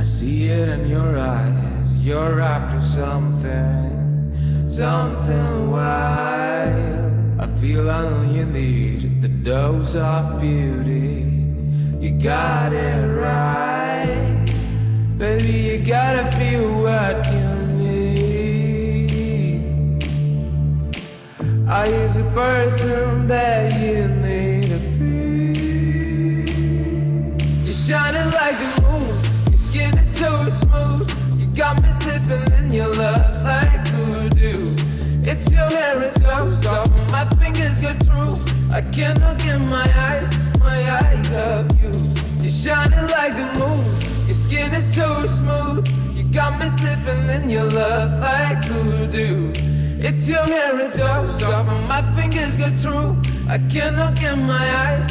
see it in your eyes. You're after something, something wild. I feel I know you need the dose of beauty. You got it right, baby. You gotta feel what you need. Are you the person that you need to be? You're shining like the moon. Your skin is so smooth. You got me slipping in your love like voodoo. It's your hair is so soft. My fingers go through. I cannot get my eyes off you. You're shining like the moon. Your skin is so smooth. You got me slipping in your love like voodoo. It's your hair is so soft. My fingers go through. I cannot get my eyes